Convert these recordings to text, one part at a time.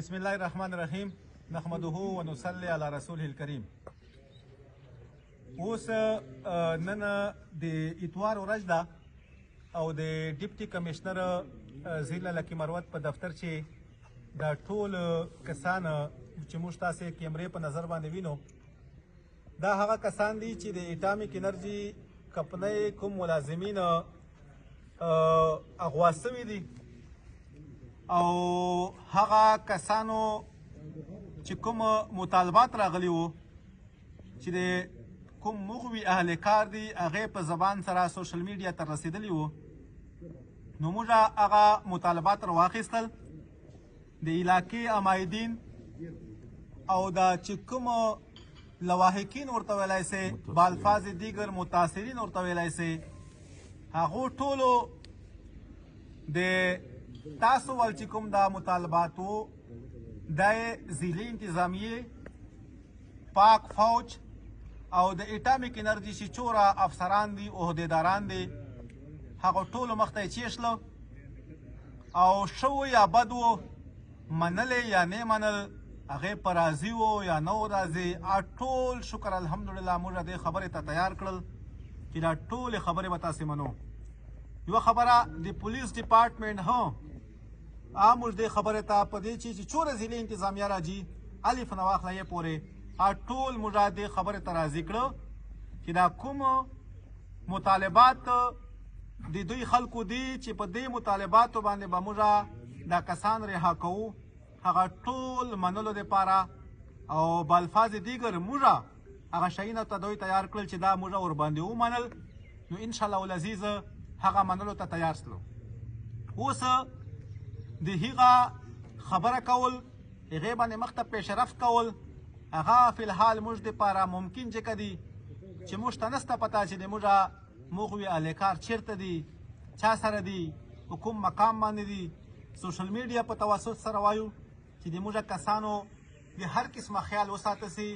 بسم الله الرحمن الرحیم نحمده ونصلي على رسوله الکریم. اوس نن د اتوار ورځ ده او د ډیپټي کمشنر ضلع لکي مروت په دفتر چې دا ټول کسان چې موږ تاسې کیمرې په نظر باندې وینو دا هغه کسان دي چې د اټامیک انرژي کمپنۍ کوم ملازمین اغوا سوي دي او هغه کسانو چې کوم مطالبات راغلي وو چې د کوم مغوي اهل کار دي هغې په زبان سره سوشل میډیا ته رسېدلي وو نو موږ هغه مطالبات راواخیستل د علاقې عمایدین او دا چې کوم لواحقین ورته ویلی سي بالفاظ دیگر متاثرین ورته ویلی سي هغو ټولو د تاسو ول چې کوم دا مطالباتو د ضلعي انتظامیې پاک فوج او د اټامیک انرژي چې چوره افسران دي عهدیداران دي هغو ټولو مخ ته یې چیښله او ښه و یا بد و منلې یا نه منل هغې په راضي وو یا نه و راضي ټول شکر الحمدلله موږ دې خبرې ته تیار کړل چې دا ټولې خبرې به تاسې منو. یوه خبره د پولیس ډپارټمنټ هم موږ دې خبرې ته په دې چې څومره ضلعي انتظامیه راځي الف نه واخله یې پورې ټول موږ دې خبرې ته راضي کړه چې دا کوم مطالبات د دوی خلکو دي چې په دې مطالباتو باندې به موږ دا کسان رها کوو هغه ټول منلو دپاره او بالفاظ دیگر موږ هغه شیونه ته دوی تیار کړل چې دا موږ ورباندې ومنل نو انشاءالله العزیز هغه منلو ته تیار سلو. اوس د هغه خبره کول هغې باندې مخ ته پیشرفت کول هغه فی الحال موږ دپاره ممکن ځکه دي چې موږ ته نسته پته چې د موږ مغوي اهلکار چیرته دي چا سره دي په کوم مقام باندې دي سوشل میډیا په توسط سره وایو چې د موږ کسانو د هر قسمه خیال وساته سي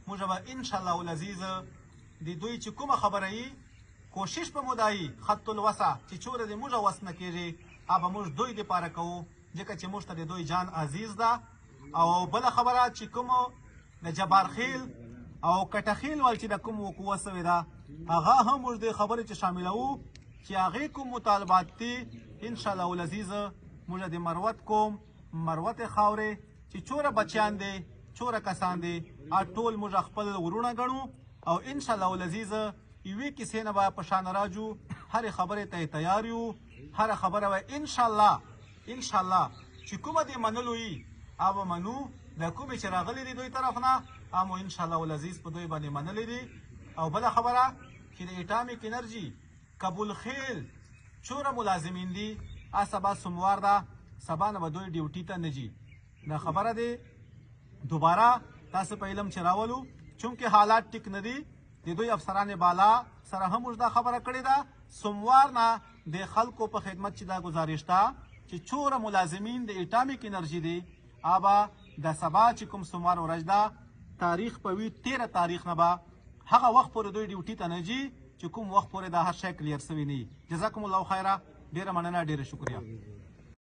موږ به انشاءالله العزیز د دوی چې کومه خبره یي کوشش به مو دا یي خط الوسع چې چوره د موږ وس نه کېږي به موږ دوی دپاره کوو ځکه چې موږ ته د دوی جان عزیز ده. او بله خبره چې کوم د جبارخیل او کټخیل ول چې د کوم وقوع سوې ده هغه هم موږ د خبرې چې شاملوو چې هغې کوم مطالبات دي انشاءالله العزیز موږ د مروت کوم مروت خاورې چې څومره بچیان دي څومره کسان دي ټول موږ خپل ورونه ګڼو او انشاءالله العزیز یوې کیسې نه به په شان راجو هرې خبرې ته یې تیار یو هره خبره به انشاءالله چې کومه دې منلو یي به منو د کومې چې راغلي دي دوی طرف نه مو انشاءالله العزیز په دوی باندې منلې دي. او بله خبره چې د اټامیک انرژي کابل خیل څومره ملازمین دي سبا سوموار ده سبا نه به دوی ډیوټي ته نه ځي. دا خبره دی دوباره تاسو په علم چې راولو چونکې حالات ټیک نه دي د دوی افسران بالا سره هم موږ دا خبره کړې ده سوموار نه د خلکو په خدمت چې دا ګزارش ده چې څومره ملازمین د اټامیک انرژي دي د سبا چې کوم سوموار ورځ ده تاریخ په وي 13 تاریخ نه به هغه وخت پورې دوی ډیوټي ته نه ځي چې کوم وخت پورې دا هر شی کلیر سوی نه وي. جزاکم الله خیره ډېره مننه ډېره شکریه.